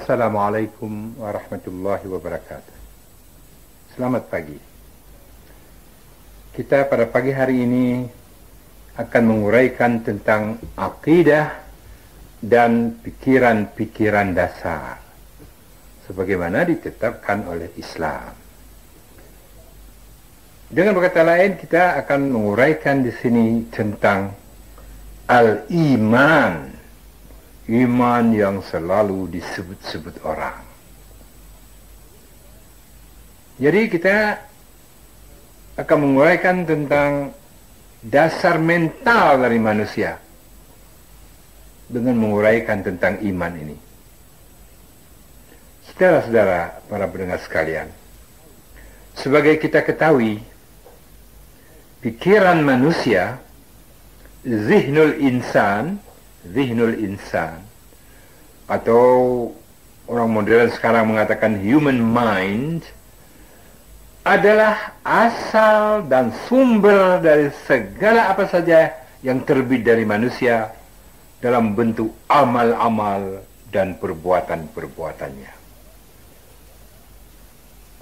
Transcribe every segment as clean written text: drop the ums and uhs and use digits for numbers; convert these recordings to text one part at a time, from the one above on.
Assalamualaikum warahmatullahi wabarakatuh. Selamat pagi. Kita pada pagi hari ini akan menguraikan tentang akidah dan pikiran-pikiran dasar sebagaimana ditetapkan oleh Islam. Dengan berkata lain, kita akan menguraikan di sini tentang al-iman. Iman yang selalu disebut-sebut orang. Jadi kita akan menguraikan tentang dasar mental dari manusia dengan menguraikan tentang iman ini. Saudara-saudara, para pendengar sekalian, sebagai kita ketahui, pikiran manusia, zihnul insan atau orang modern sekarang mengatakan human mind adalah asal dan sumber dari segala apa saja yang terbit dari manusia dalam bentuk amal-amal dan perbuatan-perbuatannya.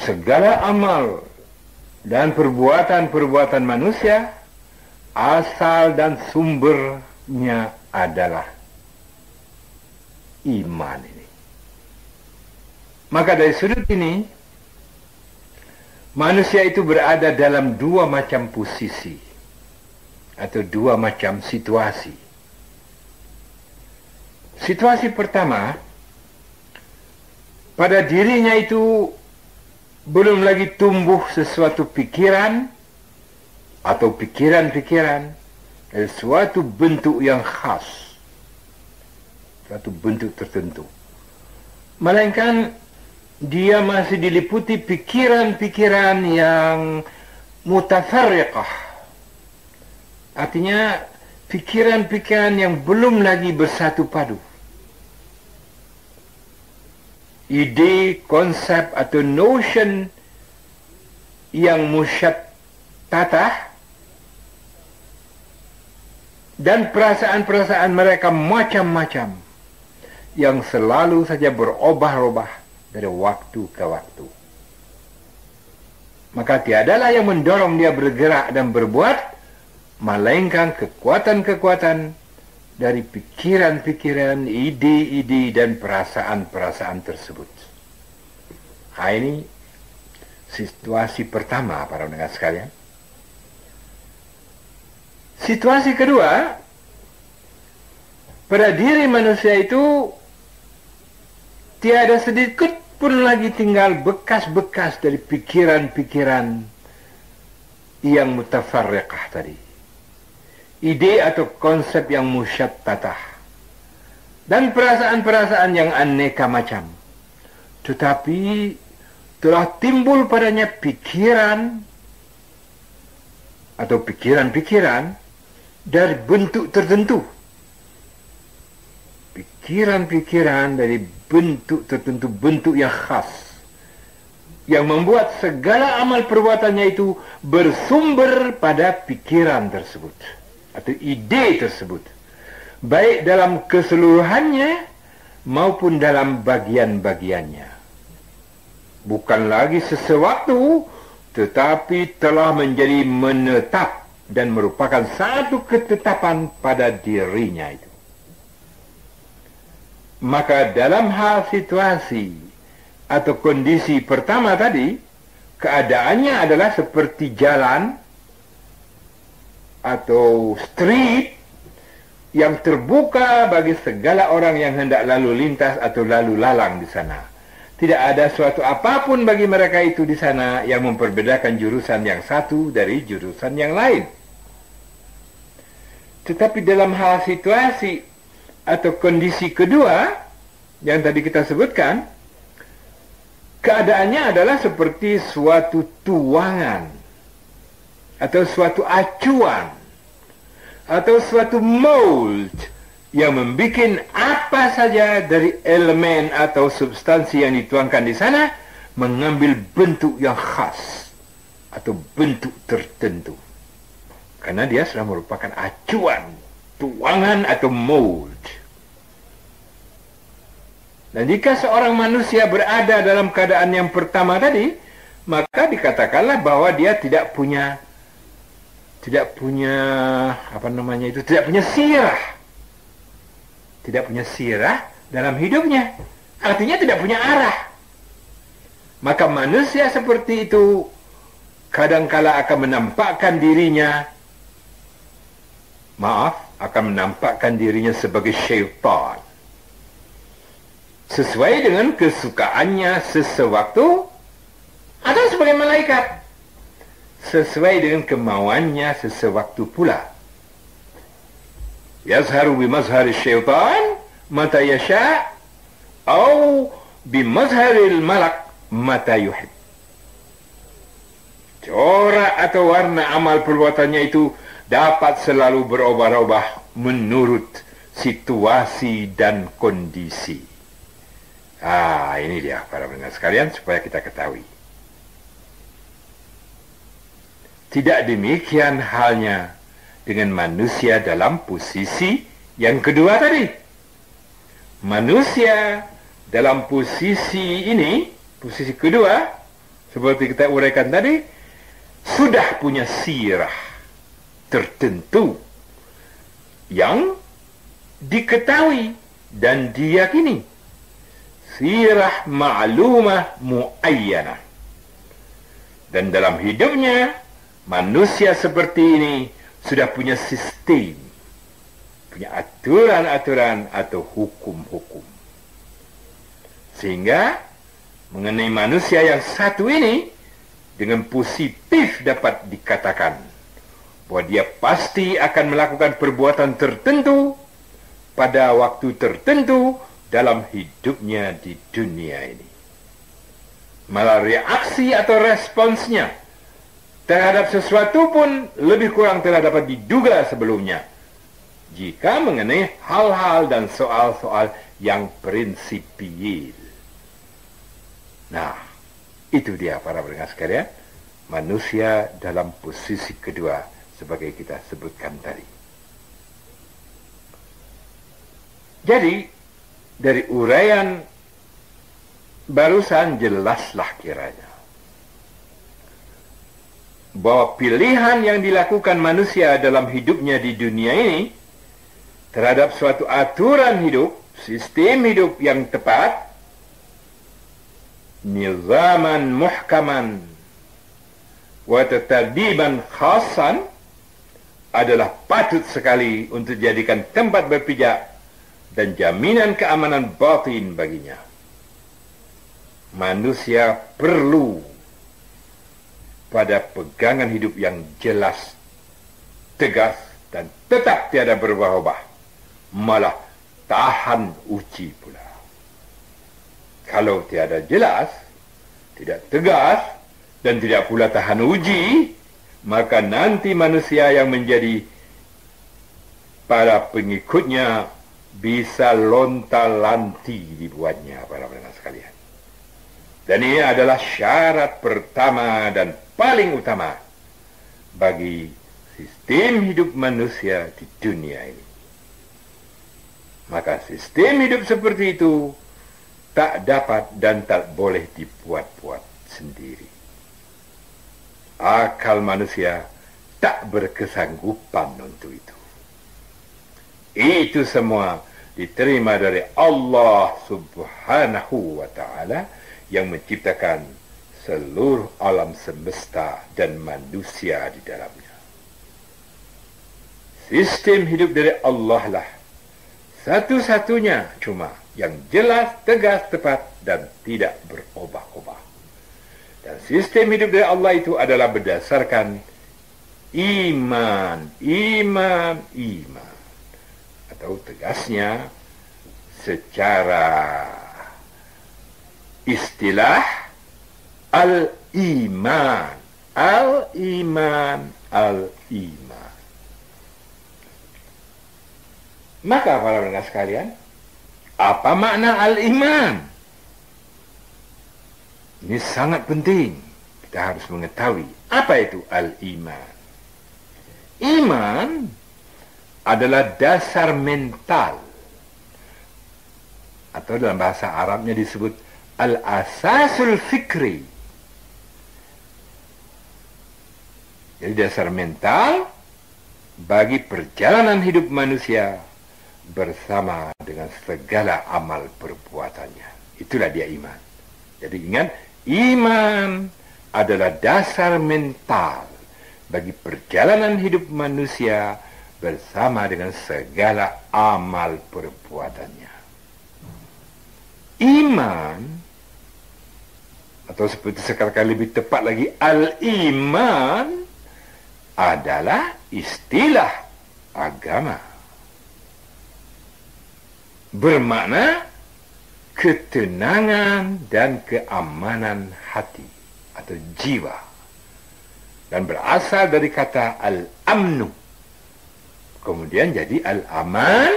Segala amal dan perbuatan-perbuatan manusia asal dan sumbernya adalah iman ini. Maka dari sudut ini, manusia itu berada dalam dua macam posisi atau dua macam situasi. Situasi pertama, pada dirinya itu belum lagi tumbuh sesuatu pikiran atau pikiran-pikiran dari suatu bentuk yang khas, suatu bentuk tertentu, melainkan dia masih diliputi pikiran-pikiran yang mutafarriqah, artinya pikiran-pikiran yang belum lagi bersatu padu. Ide, konsep atau notion yang musyattatah dan perasaan-perasaan mereka macam-macam yang selalu saja berubah-ubah dari waktu ke waktu. Maka tiadalah yang mendorong dia bergerak dan berbuat, melainkan kekuatan-kekuatan dari pikiran-pikiran, ide-ide dan perasaan-perasaan tersebut. Nah, ini situasi pertama, para pendengar sekalian. Situasi kedua, pada diri manusia itu tiada sedikit pun lagi tinggal bekas-bekas dari pikiran-pikiran yang mutafarriqah tadi. Ide atau konsep yang musyattatah dan perasaan-perasaan yang aneka macam. Tetapi telah timbul padanya pikiran atau pikiran-pikiran dari bentuk tertentu. Pikiran-pikiran dari bentuk tertentu, bentuk yang khas, yang membuat segala amal perbuatannya itu bersumber pada pikiran tersebut atau ide tersebut, baik dalam keseluruhannya maupun dalam bagian-bagiannya. Bukan lagi sesuatu, tetapi telah menjadi menetap dan merupakan satu ketetapan pada dirinya itu. Maka dalam hal situasi atau kondisi pertama tadi, keadaannya adalah seperti jalan atau street yang terbuka bagi segala orang yang hendak lalu lintas atau lalu lalang di sana. Tidak ada suatu apapun bagi mereka itu di sana yang memperbedakan jurusan yang satu dari jurusan yang lain. Tetapi dalam hal situasi atau kondisi kedua yang tadi kita sebutkan, keadaannya adalah seperti suatu tuangan atau suatu acuan atau suatu mold yang membuat apa saja dari elemen atau substansi yang dituangkan di sana mengambil bentuk yang khas atau bentuk tertentu. Karena dia sudah merupakan acuan, tuangan atau mold. Dan jika seorang manusia berada dalam keadaan yang pertama tadi, maka dikatakanlah bahwa dia tidak punya tidak punya sirah. Tidak punya sirah dalam hidupnya. Artinya tidak punya arah. Maka manusia seperti itu kadangkala akan menampakkan dirinya sebagai syaitan. Sesuai dengan kesukaannya sesewaktu, atau sebagai malaikat, sesuai dengan kemauannya sesewaktu pula. Yazharu bimazhari syaitan mata yasha' atau bimazharil malak mata yuhib. Corak atau warna amal perbuatannya itu dapat selalu berubah-ubah menurut situasi dan kondisi. Ini dia para pendengar sekalian, supaya kita ketahui. Tidak demikian halnya dengan manusia dalam posisi yang kedua tadi. Manusia dalam posisi ini, posisi kedua, seperti kita uraikan tadi, sudah punya sirah tertentu yang diketahui dan diyakini. Sirah ma'lumah mu'ayyanah. Dan dalam hidupnya, manusia seperti ini sudah punya sistem, punya aturan-aturan atau hukum-hukum. Sehingga mengenai manusia yang satu ini, dengan positif dapat dikatakan bahwa dia pasti akan melakukan perbuatan tertentu pada waktu tertentu dalam hidupnya di dunia ini. Malah reaksi atau responsnya terhadap sesuatu pun lebih kurang telah dapat diduga sebelumnya, jika mengenai hal-hal dan soal-soal yang prinsipial. Nah, itu dia para pendengar sekalian, manusia dalam posisi kedua sebagai kita sebutkan tadi. Jadi, dari uraian barusan jelaslah kiranya bahwa pilihan yang dilakukan manusia dalam hidupnya di dunia ini terhadap suatu aturan hidup, sistem hidup yang tepat, nizaman muhkaman wa tatadiban khasan, adalah patut sekali untuk dijadikan tempat berpijak dan jaminan keamanan batin baginya. Manusia perlu pada pegangan hidup yang jelas, tegas, dan tetap tiada berubah-ubah, malah tahan uji pula. Kalau tiada jelas, tidak tegas, dan tidak pula tahan uji, maka nanti manusia yang menjadi para pengikutnya bisa lonta-lanti dibuatnya, para pendengar sekalian. Dan ini adalah syarat pertama dan paling utama bagi sistem hidup manusia di dunia ini. Maka sistem hidup seperti itu tak dapat dan tak boleh dibuat-buat sendiri. Akal manusia tak berkesanggupan untuk itu. Itu semua diterima dari Allah Subhanahu wa ta'ala yang menciptakan seluruh alam semesta dan manusia di dalamnya. Sistem hidup dari Allah lah satu-satunya cuma yang jelas, tegas, tepat, dan tidak berubah-ubah. Dan sistem hidup dari Allah itu adalah berdasarkan iman. Atau tegasnya secara istilah al-iman. Maka para pendengar sekalian, apa makna al-iman? Ini sangat penting. Kita harus mengetahui apa itu al-iman. Iman adalah dasar mental atau dalam bahasa Arabnya disebut al-asasul fikri. Jadi dasar mental bagi perjalanan hidup manusia bersama dengan segala amal perbuatannya. Itulah dia iman. Jadi ingat, iman adalah dasar mental bagi perjalanan hidup manusia bersama dengan segala amal perbuatannya. Iman, atau seperti sekarang lebih tepat lagi, al-iman adalah istilah agama. Bermakna ketenangan dan keamanan hati atau jiwa. Dan berasal dari kata al-amnu. Kemudian jadi al-aman,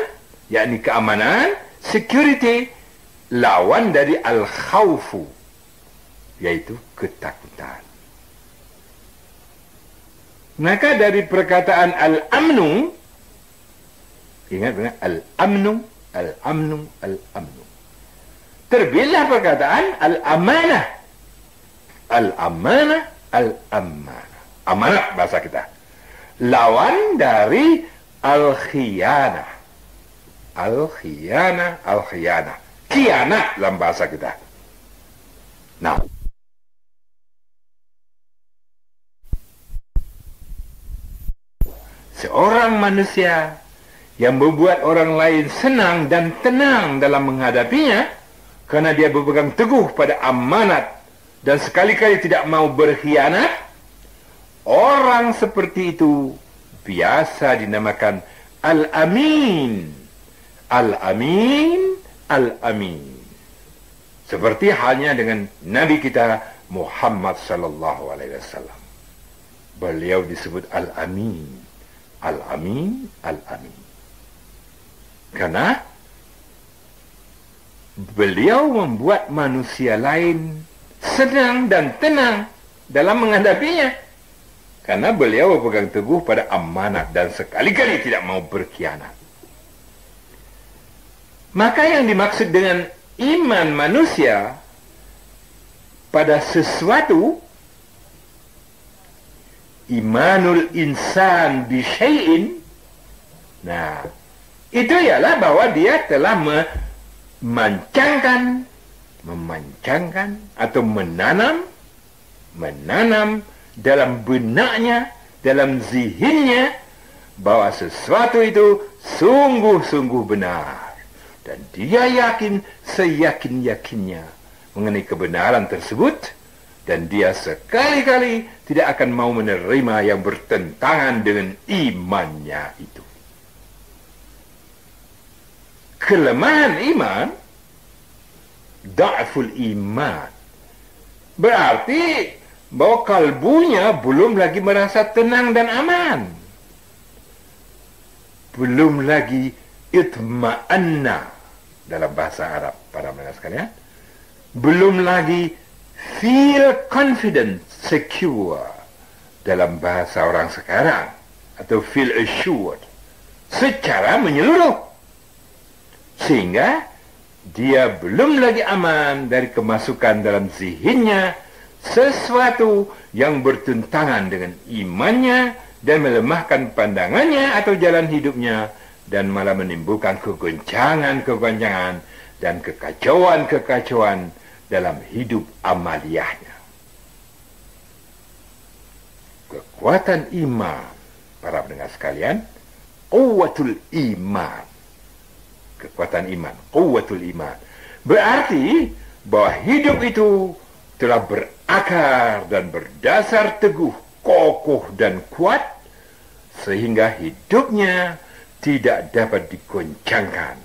yakni keamanan, security, lawan dari al-khawfu, yaitu ketakutan. Maka dari perkataan al-amnu, ingat benar, al-amnu, al-amnu, al-amnu, terbillah perkataan al-amanah, al-amanah, al-amanah, amanah bahasa kita, lawan dari al-khiyanah, al-khiyanah, al-khiyanah, khianat dalam bahasa kita. Nah, seorang manusia yang membuat orang lain senang dan tenang dalam menghadapinya karena dia berpegang teguh pada amanat dan sekali-kali tidak mau berkhianat, orang seperti itu biasa dinamakan al-amin. Al-amin, al-amin. Seperti halnya dengan Nabi kita Muhammad sallallahu alaihi wasallam. Beliau disebut al-amin. Al-amin, al-amin. Karena beliau membuat manusia lain senang dan tenang dalam menghadapinya. Karena beliau berpegang teguh pada amanat dan sekali-kali tidak mau berkhianat. Maka yang dimaksud dengan iman manusia pada sesuatu, imanul insan bisyai'in, nah, itu ialah bahwa dia telah memancangkan atau menanam dalam benaknya, dalam zihinnya, bahwa sesuatu itu sungguh-sungguh benar. Dan dia yakin, seyakin-yakinnya mengenai kebenaran tersebut, dan dia sekali-kali tidak akan mau menerima yang bertentangan dengan imannya itu. Kelemahan iman, da'ful iman, berarti bahwa kalbunya belum lagi merasa tenang dan aman. Belum lagi itma'anna dalam bahasa Arab, para pendengar sekalian. Belum lagi feel confident, secure dalam bahasa orang sekarang, atau feel assured secara menyeluruh, sehingga dia belum lagi aman dari kemasukan dalam zihinnya sesuatu yang bertentangan dengan imannya dan melemahkan pandangannya atau jalan hidupnya, dan malah menimbulkan kegoncangan dan kekacauan dalam hidup amaliyahnya. Kekuatan iman, para pendengar sekalian, quwwatul iman. Kekuatan iman, quwwatul iman, berarti bahwa hidup itu telah berakar dan berdasar teguh, kokoh dan kuat, sehingga hidupnya tidak dapat digoncangkan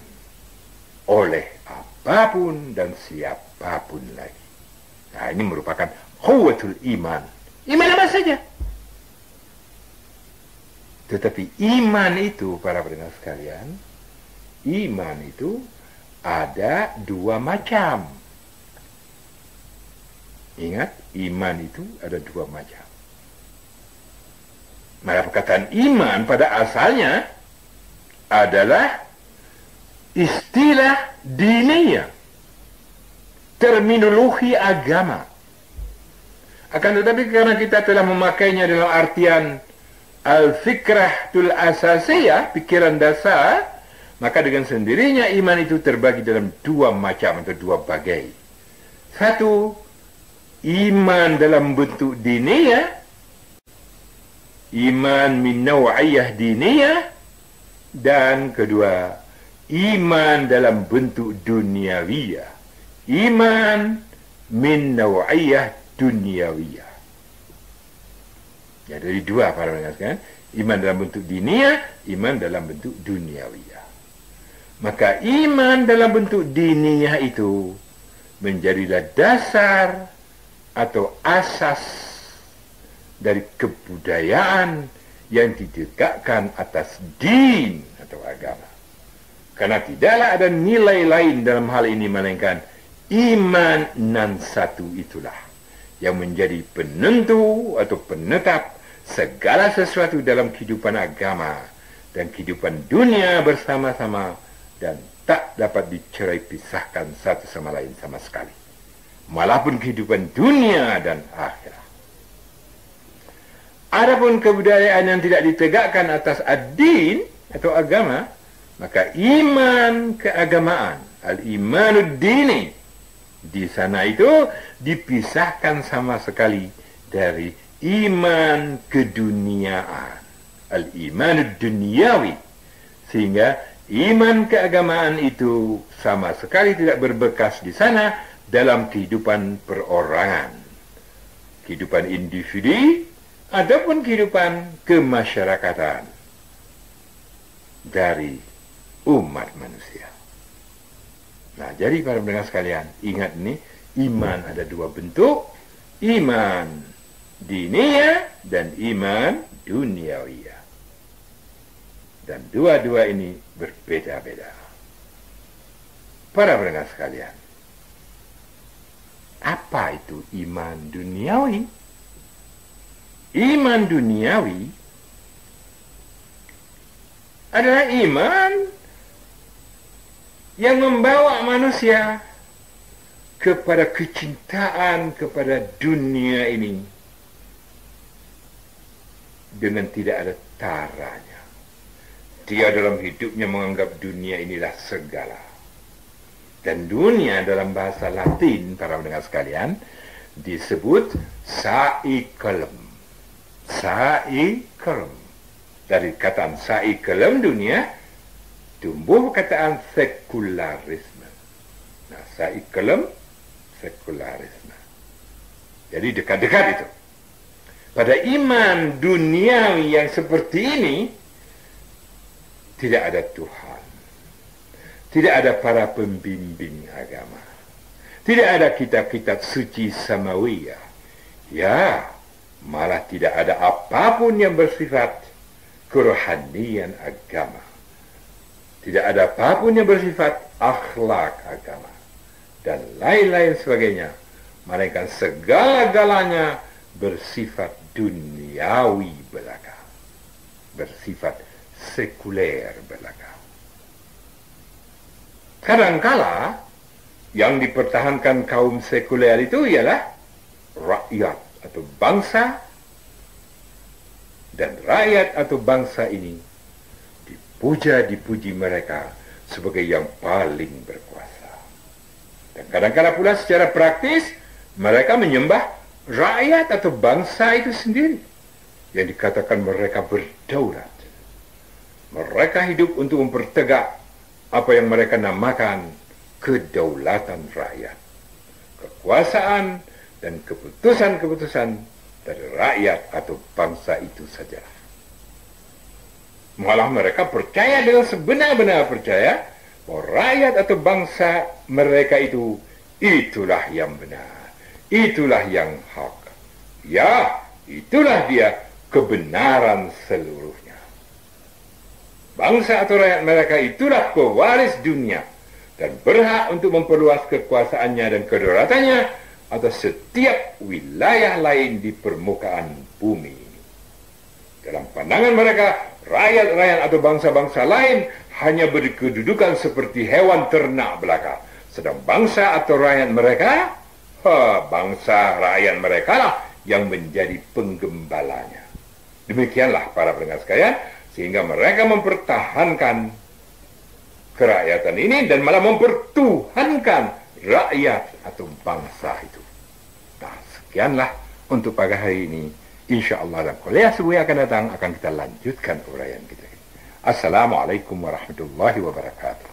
oleh apapun dan siapapun lagi. Nah, ini merupakan quwwatul iman. Iman apa saja. Tetapi iman itu, para pendengar sekalian, iman itu ada dua macam. Ingat, iman itu ada dua macam. Maka perkataan iman pada asalnya adalah istilah diniyah, terminologi agama. Akan tetapi karena kita telah memakainya dalam artian al-fikratul asasiyah, pikiran dasar, maka dengan sendirinya iman itu terbagi dalam dua macam atau dua bagai. Satu, iman dalam bentuk diniyah, iman min naw'iyah diniyah, dan kedua, iman dalam bentuk duniawiyah, iman min naw'iyah duniawiyah. Ya, dari dua para pendengar sekalian, iman dalam bentuk diniyah, iman dalam bentuk duniawiyah. Maka iman dalam bentuk diniyah itu menjadilah dasar atau asas dari kebudayaan yang ditegakkan atas din atau agama. Karena tidaklah ada nilai lain dalam hal ini melainkan iman nan satu itulah yang menjadi penentu atau penetap segala sesuatu dalam kehidupan agama dan kehidupan dunia bersama-sama, dan tak dapat dicerai pisahkan satu sama lain sama sekali, malapun kehidupan dunia dan akhirat. Adapun kebudayaan yang tidak ditegakkan atas ad-din atau agama, maka iman keagamaan, al-imanud dini, di sana itu dipisahkan sama sekali dari iman keduniaan, al-imanud duniawi, sehingga iman keagamaan itu sama sekali tidak berbekas di sana dalam kehidupan perorangan, kehidupan individu, ataupun kehidupan kemasyarakatan dari umat manusia. Nah, jadi para pendengar sekalian, ingat nih, iman ada dua bentuk, iman diniyah dan iman duniawiyah. Dan dua-dua ini berbeda-beda. Para pendengar sekalian, apa itu iman duniawi? Iman duniawi adalah iman yang membawa manusia kepada kecintaan kepada dunia ini dengan tidak ada taranya. Dia dalam hidupnya menganggap dunia inilah segala. Dan dunia dalam bahasa Latin, para pendengar sekalian, disebut saikelem. Saikelem. Dari kataan saikelem, dunia, tumbuh kataan sekularisme. Nah, saikelem, sekularisme. Jadi dekat-dekat itu. Pada iman duniawi yang seperti ini, tidak ada Tuhan. Tidak ada para pembimbing agama. Tidak ada kitab-kitab suci samawiyah. Ya, malah tidak ada apapun yang bersifat kerohanian agama. Tidak ada apapun yang bersifat akhlak agama. Dan lain-lain sebagainya. Melainkan segala-galanya bersifat duniawi belaka. Bersifat sekuler belaka. Kadangkala yang dipertahankan kaum sekuler itu ialah rakyat atau bangsa, dan rakyat atau bangsa ini dipuji mereka sebagai yang paling berkuasa. Dan kadang-kadang pula secara praktis mereka menyembah rakyat atau bangsa itu sendiri, yang dikatakan mereka berdaulat. Mereka hidup untuk mempertegak apa yang mereka namakan kedaulatan rakyat, kekuasaan dan keputusan-keputusan dari rakyat atau bangsa itu saja. Malah mereka percaya dengan sebenar-benar percaya bahwa rakyat atau bangsa mereka itu, itulah yang benar, itulah yang hak. Ya, itulah dia kebenaran seluruhnya. Bangsa atau rakyat mereka itulah pewaris dunia dan berhak untuk memperluas kekuasaannya dan kedaulatannya atas setiap wilayah lain di permukaan bumi ini. Dalam pandangan mereka, rakyat-rakyat atau bangsa-bangsa lain hanya berkedudukan seperti hewan ternak belaka. Sedang bangsa atau rakyat mereka, bangsa rakyat mereka lah yang menjadi penggembalanya. Demikianlah para pendengar sekalian, sehingga mereka mempertahankan kerakyatan ini dan malah mempertuhankan rakyat atau bangsa itu. Nah, sekianlah untuk pagi hari ini. InsyaAllah dalam kuliah subuh yang akan datang akan kita lanjutkan uraian kita. Assalamualaikum warahmatullahi wabarakatuh.